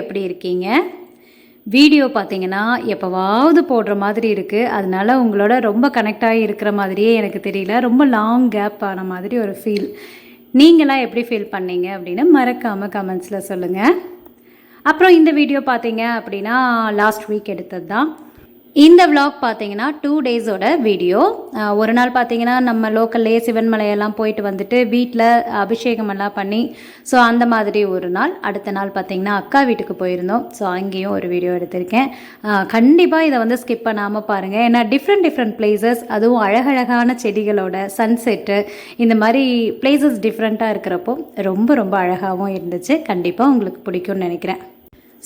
எப்படி இருக்கீங்க? வீடியோ பார்த்தீங்கன்னா எப்போவாவது போடுற மாதிரி இருக்குது. அதனால உங்களோட ரொம்ப கனெக்ட் ஆகி இருக்கிற மாதிரியே எனக்கு தெரியல. ரொம்ப லாங் கேப் ஆன மாதிரி ஒரு ஃபீல். நீங்களாம் எப்படி ஃபீல் பண்ணீங்க அப்படின்னு மறக்காமல் கமெண்ட்ஸில் சொல்லுங்கள். அப்புறம் இந்த வீடியோ பார்த்தீங்க அப்படின்னா லாஸ்ட் வீக் எடுத்தது தான். இந்த விலாக் பார்த்தீங்கன்னா 2 டேஸோட வீடியோ. ஒரு நாள் பார்த்தீங்கன்னா நம்ம லோக்கல்லே சிவன்மலையெல்லாம் போயிட்டு வந்துட்டு வீட்டில் அபிஷேகமெல்லாம் பண்ணி ஸோ அந்த மாதிரி ஒரு நாள். அடுத்த நாள் பார்த்தீங்கன்னா அக்கா வீட்டுக்கு போயிருந்தோம். ஸோ அங்கேயும் ஒரு வீடியோ எடுத்திருக்கேன். கண்டிப்பாக இதை வந்து ஸ்கிப் பண்ணாமல் பாருங்கள். ஏன்னா டிஃப்ரெண்ட் பிளேசஸ், அதுவும் அழகழகான செடிகளோட சன்செட்டு, இந்த மாதிரி பிளேசஸ் டிஃப்ரெண்ட்டாக இருக்கிறப்போ ரொம்ப அழகாகவும் இருந்துச்சு. கண்டிப்பாக உங்களுக்கு பிடிக்கும்னு நினைக்கிறேன்.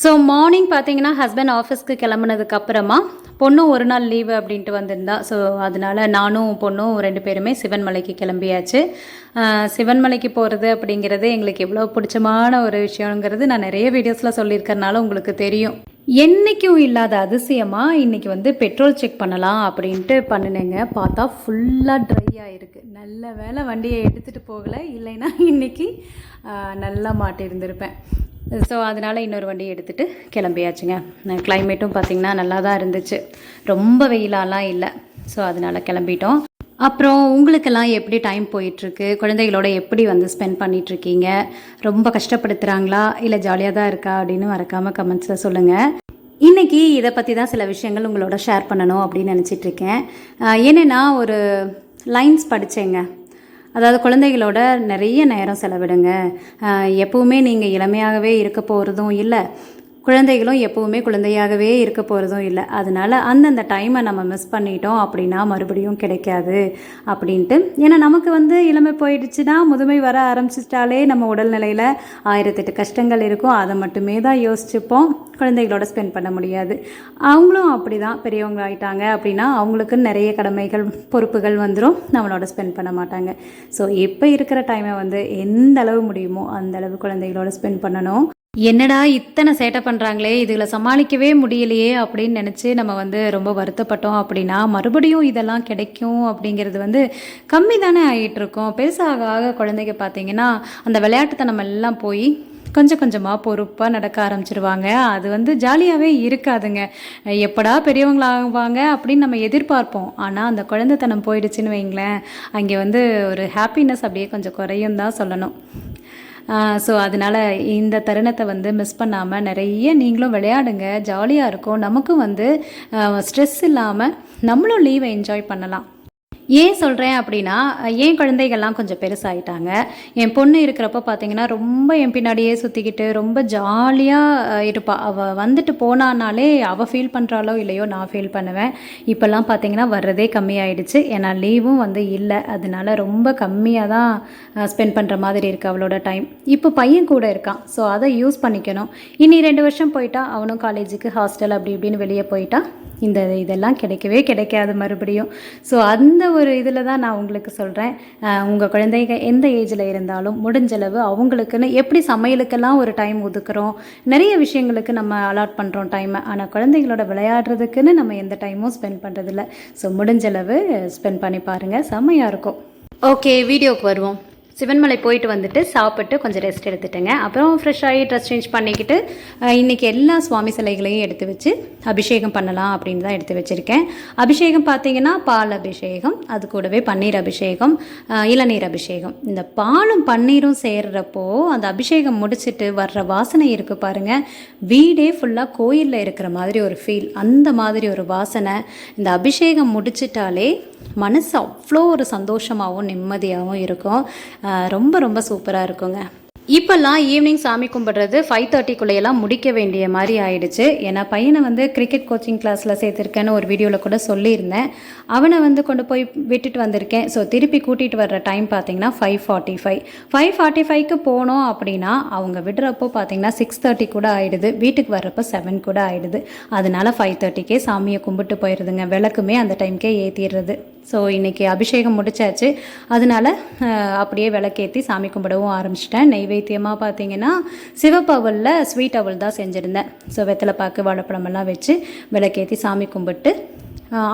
ஸோ மார்னிங் பார்த்தீங்கன்னா ஹஸ்பண்ட் ஆஃபீஸ்க்கு கிளம்புனதுக்கு அப்புறமா பொண்ணும் ஒரு நாள் லீவு அப்படின்ட்டு வந்திருந்தா. ஸோ அதனால் நானும் பொண்ணும் 2 பேருமே சிவன்மலைக்கு கிளம்பியாச்சு. சிவன்மலைக்கு போகிறது அப்படிங்கிறது எங்களுக்கு எவ்வளோ பிடிச்சமான ஒரு விஷயங்கிறது நான் நிறைய வீடியோஸில் சொல்லியிருக்கறனால உங்களுக்கு தெரியும். என்றைக்கும் இல்லாத அதிசயமாக இன்றைக்கி வந்து பெட்ரோல் செக் பண்ணலாம் அப்படின்ட்டு பண்ணினேங்க. பார்த்தா ஃபுல்லாக ட்ரை ஆகிருக்கு. நல்ல வேலை வண்டியை எடுத்துகிட்டு போகலை, இல்லைன்னா இன்றைக்கி நல்லா மாட்டியிருந்திருப்பேன். ஸோ அதனால் இன்னொரு வண்டியை எடுத்துகிட்டு கிளம்பியாச்சுங்க. கிளைமேட்டும் பார்த்திங்கன்னா நல்லா தான் இருந்துச்சு, ரொம்ப வெயிலாலாம் இல்லை. ஸோ அதனால் கிளம்பிட்டோம். அப்புறம் உங்களுக்கெல்லாம் எப்படி டைம் போயிட்டுருக்கு, குழந்தைகளோட எப்படி வந்து ஸ்பெண்ட் பண்ணிகிட்ருக்கீங்க, ரொம்ப கஷ்டப்படுத்துகிறாங்களா இல்லை ஜாலியாக தான் இருக்கா அப்படின்னு மறக்காமல் கமெண்ட்ஸில் சொல்லுங்கள். இன்றைக்கி இதை பற்றி தான் சில விஷயங்கள் உங்களோட ஷேர் பண்ணணும் அப்படின்னு நினச்சிட்ருக்கேன். என்னென்னா ஒரு லைன்ஸ் படித்தேங்க. அதாவது குழந்தைகளோட நிறைய நேரம் செலவிடுங்க. எப்போவுமே நீங்கள் இளமையாகவே இருக்க போகிறதும் இல்லை, குழந்தைகளும் எப்போவுமே குழந்தையாகவே இருக்க போகிறதும் இல்லை. அதனால் அந்தந்த டைமை நம்ம மிஸ் பண்ணிட்டோம் அப்படின்னா மறுபடியும் கிடைக்காது அப்படின்ட்டு. ஏன்னா நமக்கு வந்து இளமை போயிடுச்சுன்னா முதுமை வர ஆரம்பிச்சிட்டாலே நம்ம உடல்நிலையில் 1008 கஷ்டங்கள் இருக்கும். அதை மட்டுமே தான் யோசிச்சுப்போம், குழந்தைகளோட ஸ்பெண்ட் பண்ண முடியாது. அவங்களும் அப்படி தான், பெரியவங்க ஆகிட்டாங்க அப்படின்னா அவங்களுக்கு நிறைய கடமைகள் பொறுப்புகள் வந்துடும், நம்மளோட ஸ்பெண்ட் பண்ண மாட்டாங்க. ஸோ இப்போ இருக்கிற டைமை வந்து எந்த அளவு முடியுமோ அந்த அளவு குழந்தைகளோட ஸ்பெண்ட் பண்ணணும். என்னடா இத்தனை சேட்டை பண்ணுறாங்களே, இதுகளை சமாளிக்கவே முடியலையே அப்படின்னு நினச்சி நம்ம வந்து ரொம்ப வருத்தப்பட்டோம் அப்படின்னா மறுபடியும் இதெல்லாம் கிடைக்கும் அப்படிங்கிறது வந்து கம்மி தானே ஆகிட்டுருக்கோம். பெருசாக ஆக குழந்தைங்க பார்த்திங்கன்னா அந்த விளையாட்டுத்தனம் எல்லாம் போய் கொஞ்சம் கொஞ்சமாக பொறுப்பாக நடக்க ஆரம்பிச்சிருவாங்க. அது வந்து ஜாலியாகவே இருக்காதுங்க. எப்படா பெரியவங்களாகுவாங்க அப்படின்னு நம்ம எதிர்பார்ப்போம். ஆனால் அந்த குழந்தைத்தனம் போயிடுச்சுன்னு வைங்களேன், அங்கே வந்து ஒரு ஹாப்பினஸ் அப்படியே கொஞ்சம் குறையும் தான் சொல்லணும். ஸோ அதனால் இந்த தருணத்தை வந்து மிஸ் பண்ணாமல் நிறைய நீங்களும் விளையாடுங்க, ஜாலியாக இருக்கும். நமக்கும் வந்து ஸ்ட்ரெஸ் இல்லாமல் நம்மளும் லீவை என்ஜாய் பண்ணலாம். ஏன் சொல்கிறேன் அப்படின்னா, என் குழந்தைகள்லாம் கொஞ்சம் பெருசாகிட்டாங்க. என் பொண்ணு இருக்கிறப்ப பார்த்திங்கன்னா ரொம்ப என் பின்னாடியே சுற்றிக்கிட்டு ரொம்ப ஜாலியாக இருப்பாள். அவள் வந்துட்டு போனானாலே அவள் ஃபீல் பண்ணுறாளோ இல்லையோ நான் ஃபீல் பண்ணுவேன். இப்போல்லாம் பார்த்திங்கன்னா வர்றதே கம்மியாயிடுச்சு. ஏன்னா லீவும் வந்து இல்லை, அதனால ரொம்ப கம்மியாக தான் ஸ்பெண்ட் பண்ணுற மாதிரி இருக்குது அவளோட டைம். இப்போ பையன் கூட இருக்கான், ஸோ அதை யூஸ் பண்ணிக்கணும். இனி 2 வருஷம் போயிட்டா அவனும் காலேஜுக்கு ஹாஸ்டல் அப்படி இப்படின்னு வெளியே போயிட்டா இதெல்லாம் கிடைக்கவே கிடைக்காது மறுபடியும். ஸோ அந்த ஒரு இதில் தான் நான் உங்களுக்கு சொல்கிறேன், உங்கள் குழந்தைங்க எந்த ஏஜில் இருந்தாலும் முடிஞ்சளவு அவங்களுக்குன்னு எப்படி சமையலுக்கெல்லாம் ஒரு டைம் ஒதுக்குறோம், நிறைய விஷயங்களுக்கு நம்ம அலாட் பண்ணுறோம் டைமை. ஆனால் குழந்தைங்களோட விளையாடுறதுக்குன்னு நம்ம எந்த டைமும் ஸ்பெண்ட் பண்ணுறதில்ல. ஸோ முடிஞ்சளவு ஸ்பெண்ட் பண்ணி பாருங்கள், செம்மையாக இருக்கும். ஓகே, வீடியோவுக்கு வருவோம். சிவன்மலை போயிட்டு வந்துட்டு சாப்பிட்டு கொஞ்சம் ரெஸ்ட் எடுத்துட்டேங்க. அப்புறம் ஃப்ரெஷ் ஆகி ட்ரெஸ் சேஞ்ச் பண்ணிக்கிட்டு இன்றைக்கி எல்லா சுவாமி சிலைகளையும் எடுத்து வச்சு அபிஷேகம் பண்ணலாம் அப்படின்னு தான் எடுத்து வச்சுருக்கேன். அபிஷேகம் பார்த்திங்கன்னா பால் அபிஷேகம், அது கூடவே பன்னீர் அபிஷேகம், இளநீர் அபிஷேகம். இந்த பாலும் பன்னீரும் சேர்றப்போ அந்த அபிஷேகம் முடிச்சுட்டு வர்ற வாசனை இருக்குது பாருங்கள், வீடே ஃபுல்லாக கோயிலில் இருக்கிற மாதிரி ஒரு ஃபீல், அந்த மாதிரி ஒரு வாசனை. இந்த அபிஷேகம் முடிச்சிட்டாலே மனசு அவ்வளோ ஒரு சந்தோஷமாகவும் நிம்மதியாகவும் இருக்கும். ரொம்ப சூப்பராக இருக்குங்க. இப்போல்லாம் ஈவினிங் சாமி கும்பிட்றது 5:30க்குள்ளேயெல்லாம் முடிக்க வேண்டிய மாதிரி ஆயிடுச்சு. ஏன்னா பையனை வந்து கிரிக்கெட் கோச்சிங் கிளாஸில் சேர்த்துருக்கேன்னு ஒரு வீடியோவில் கூட சொல்லியிருந்தேன். அவனை வந்து கொண்டு போய் விட்டுட்டு வந்திருக்கேன். ஸோ திருப்பி கூட்டிகிட்டு வர்ற டைம் பார்த்திங்கன்னா 5:45க்கு போனோம் அப்படின்னா அவங்க விடுறப்போ பார்த்திங்கன்னா 6:30 கூட ஆகிடுது, வீட்டுக்கு வர்றப்போ 7 கூட ஆகிடுது. அதனால் 5:30க்கே சாமியை கும்பிட்டு போயிடுதுங்க. விளக்குமே அந்த டைம்க்கே ஏற்றிடுறது. ஸோ இன்றைக்கி அபிஷேகம் முடிச்சாச்சு, அதனால் அப்படியே விளக்கேற்றி சாமி கும்பிடவும் ஆரம்பிச்சிட்டேன். நெய்வேத்தியமாக பார்த்தீங்கன்னா சிவப்பு அவலில் ஸ்வீட் அவல் தான் செஞ்சுருந்தேன். ஸோ வெத்தலை பாக்கு வாழைப்பழமெல்லாம் வச்சு விளக்கேற்றி சாமி கும்பிட்டு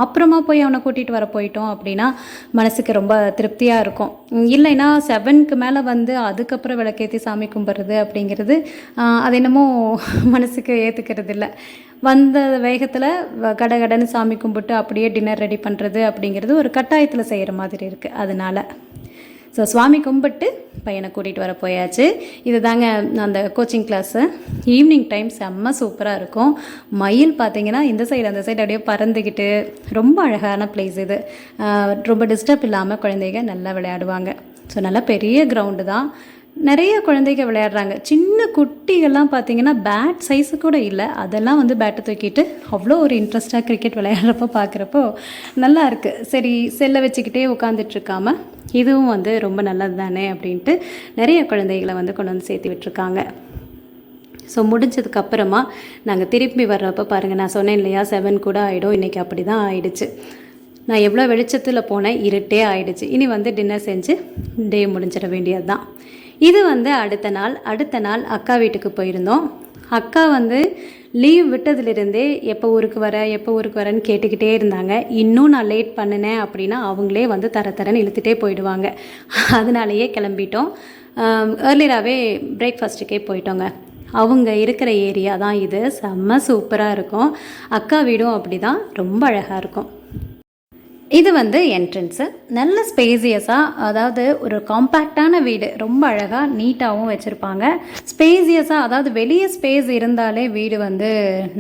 அப்புறமா போய் அவனை கூட்டிகிட்டு வர போயிட்டோம் அப்படின்னா மனசுக்கு ரொம்ப திருப்தியாக இருக்கும். இல்லைன்னா 7க்கு மேலே வந்து அதுக்கப்புறம் விளக்கேற்றி சாமி கும்பிட்றது அப்படிங்கிறது அது என்னமோ மனசுக்கு ஏற்றுக்கிறது இல்லை. வந்த வேகத்தில் கடகடன்னு சாமி கும்பிட்டு அப்படியே டின்னர் ரெடி பண்ணுறது அப்படிங்கிறது ஒரு கட்டாயத்தில் செய்கிற மாதிரி இருக்குது. அதனால் ஸோ சுவாமி கும்பிட்டு பையனை கூட்டிகிட்டு வர போயாச்சு. இது தாங்க அந்த கோச்சிங் கிளாஸு. ஈவினிங் டைம் செம்ம சூப்பராக இருக்கும். மயில் பார்த்திங்கன்னா இந்த சைடு அந்த சைடு அப்படியே பறந்துக்கிட்டு ரொம்ப அழகான பிளேஸ் இது. ரொம்ப டிஸ்டர்ப் இல்லாமல் குழந்தைங்க நல்லா விளையாடுவாங்க. ஸோ நல்லா பெரிய கிரவுண்டு தான், நிறைய குழந்தைங்க விளையாடுறாங்க. சின்ன குட்டிகள்லாம் பார்த்திங்கன்னா பேட் சைஸு கூட இல்லை, அதெல்லாம் வந்து பேட்டை தூக்கிட்டு அவ்வளோ ஒரு இன்ட்ரெஸ்ட்டாக கிரிக்கெட் விளையாடுறப்போ பார்க்குறப்போ நல்லா இருக்குது. சரி செல்லை வச்சுக்கிட்டே உட்காந்துட்ருக்காம இதுவும் வந்து ரொம்ப நல்லது தானே அப்படின்ட்டு நிறைய குழந்தைகளை வந்து கொண்டு வந்து சேர்த்து விட்டுருக்காங்க. ஸோ முடிஞ்சதுக்கப்புறமா நாங்கள் திரும்பி வர்றப்போ பாருங்கள், நான் சொன்னேன் இல்லையா 7 கூட ஆகிடும், இன்றைக்கி அப்படி தான் ஆகிடுச்சு. நான் எவ்வளோ வெளிச்சத்தில் போனேன், இருட்டே ஆகிடுச்சு. இனி வந்து டின்னர் செஞ்சு டே முடிஞ்சிட வேண்டியது தான். இது வந்து அடுத்த நாள் அக்கா வீட்டுக்கு போயிருந்தோம். அக்கா வந்து லீவ் விட்டதுலேருந்தே எப்போ ஊருக்கு வரேன்னு கேட்டுக்கிட்டே இருந்தாங்க. இன்னும் நான் லேட் பண்ணினேன் அப்படின்னா அவங்களே வந்து தரன்னு இழுத்துட்டே போயிடுவாங்க. அதனாலேயே கிளம்பிட்டோம். ஏர்லியராகவே பிரேக்ஃபாஸ்ட்டுக்கே போயிட்டோங்க. அவங்க இருக்கிற ஏரியா தான் இது, செம்ம சூப்பராக இருக்கும். அக்கா வீடும் அப்படி தான், ரொம்ப அழகாக இருக்கும். இது வந்து என்ட்ரன்ஸு, நல்ல ஸ்பேசியஸாக, அதாவது ஒரு காம்பேக்டான வீடு, ரொம்ப அழகாக நீட்டாகவும் வச்சுருப்பாங்க. ஸ்பேசியஸாக, அதாவது வெளியே ஸ்பேஸ் இருந்தாலே வீடு வந்து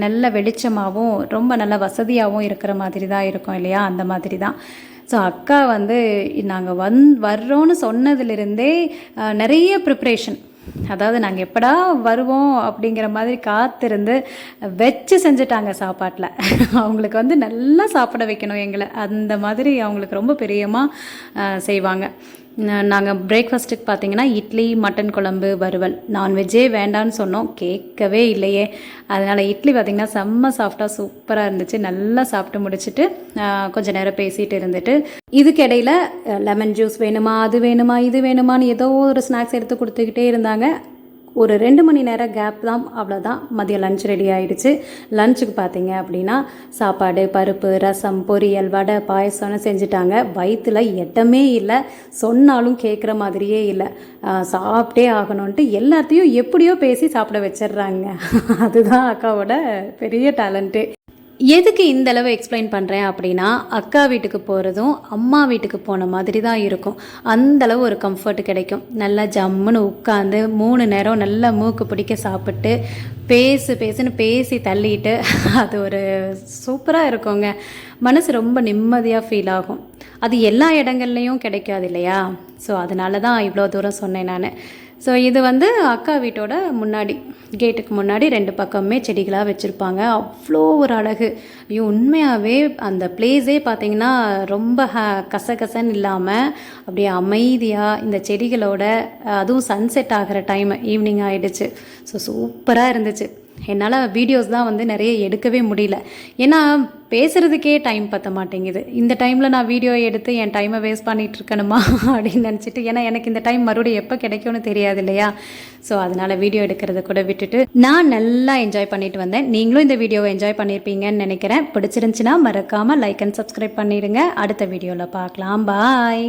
நல்ல வெளிச்சமாகவும் ரொம்ப நல்ல வசதியாகவும் இருக்கிற மாதிரி தான் இருக்கும் இல்லையா, அந்த மாதிரி தான். ஸோ அக்கா வந்து நாங்கள் வர்றோன்னு சொன்னதுலேருந்தே நிறைய ப்ரிப்ரேஷன், அதாவது நாங்கள் எப்படா வருவோம் அப்படிங்கிற மாதிரி காத்திருந்து வச்சு செஞ்சுட்டாங்க சாப்பாட்டில். அவங்களுக்கு வந்து நல்லா சாப்பிட வைக்கணும் எங்களை, அந்த மாதிரி அவங்களுக்கு ரொம்ப பிரியமாக செய்வாங்க. நாங்கள் பிரேக்ஃபாஸ்ட்டுக்கு பார்த்திங்கன்னா இட்லி, மட்டன் குழம்பு, வறுவல். நான்வெஜ்ஜே வேண்டான்னு சொன்னோம், கேட்கவே இல்லையே. அதனால் இட்லி பார்த்திங்கன்னா செம்ம சாஃப்டாக சூப்பராக இருந்துச்சு. நல்லா சாப்பிட்டு முடிச்சுட்டு கொஞ்சம் நேரம் பேசிகிட்டு இருந்துட்டு இதுக்கிடையில் லெமன் ஜூஸ் வேணுமா, அது வேணுமா, இது வேணுமான்னு ஏதோ ஒரு ஸ்நாக்ஸ் எடுத்து கொடுத்துக்கிட்டே இருந்தாங்க. ஒரு 2 மணி நேரம் கேப் தான், அவ்வளோதான். மதியம் லஞ்ச் ரெடி ஆகிடுச்சு. லஞ்சுக்கு பார்த்தீங்க அப்படின்னா சாப்பாடு, பருப்பு, ரசம், பொரியல், வடை, பாயசம்னு செஞ்சுட்டாங்க. வயிற்றுல இடமே இல்லை, சொன்னாலும் கேட்குற மாதிரியே இல்லை. சாப்பிட்டே ஆகணுன்ட்டு எல்லாத்தையும் எப்படியோ பேசி சாப்பிட வச்சிடுறாங்க. அதுதான் அக்காவோட பெரிய டேலண்ட்டு. எதுக்கு இந்த அளவு எக்ஸ்பிளைன் பண்ணுறேன் அப்படின்னா, அக்கா வீட்டுக்கு போகிறதும் அம்மா வீட்டுக்கு போன மாதிரி தான் இருக்கும். அந்தளவு ஒரு கம்ஃபர்ட் கிடைக்கும். நல்லா ஜம்முன்னு உட்காந்து 3 நேரம் நல்லா மூக்கு பிடிக்க சாப்பிட்டு பேசுன்னு பேசி தள்ளிட்டு அது ஒரு சூப்பராக இருக்குங்க. மனசு ரொம்ப நிம்மதியாக ஃபீல் ஆகும். அது எல்லா இடங்கள்லையும் கிடைக்காது இல்லையா. ஸோ அதனால தான் இவ்வளோ தூரம் சொன்னேன் நான். ஸோ இது வந்து அக்கா வீட்டோட முன்னாடி, கேட்டுக்கு முன்னாடி 2 பக்கமே செடிகளாக வச்சுருப்பாங்க. அவ்வளோ ஒரு அழகு. ஐயோ, உண்மையாகவே அந்த பிளேஸே பார்த்திங்கன்னா ரொம்ப கசகசன்னு இல்லாமல் அப்படியே அமைதியாக இந்த செடிகளோட, அதுவும் சன்செட் ஆகிற டைம் ஈவினிங் ஆகிடுச்சு. ஸோ சூப்பராக இருந்துச்சு. என்னால் வீடியோஸ் தான் வந்து நிறைய எடுக்கவே முடியல, ஏன்னா பேசுகிறதுக்கே டைம் பற்ற மாட்டேங்குது. இந்த டைமில் நான் வீடியோ எடுத்து என் டைமை வேஸ்ட் பண்ணிகிட்டு இருக்கணுமா அப்படின்னு நினச்சிட்டு, ஏன்னா எனக்கு இந்த டைம் மறுபடியும் எப்போ கிடைக்கும்னு தெரியாது இல்லையா. ஸோ அதனால் வீடியோ எடுக்கிறத கூட விட்டுட்டு நான் நல்லா என்ஜாய் பண்ணிட்டு வந்தேன். நீங்களும் இந்த வீடியோவை என்ஜாய் பண்ணியிருப்பீங்கன்னு நினைக்கிறேன். பிடிச்சிருந்துச்சின்னா மறக்காமல் லைக் அண்ட் சப்ஸ்கிரைப் பண்ணிடுங்க. அடுத்த வீடியோவில் பார்க்கலாம். பாய்.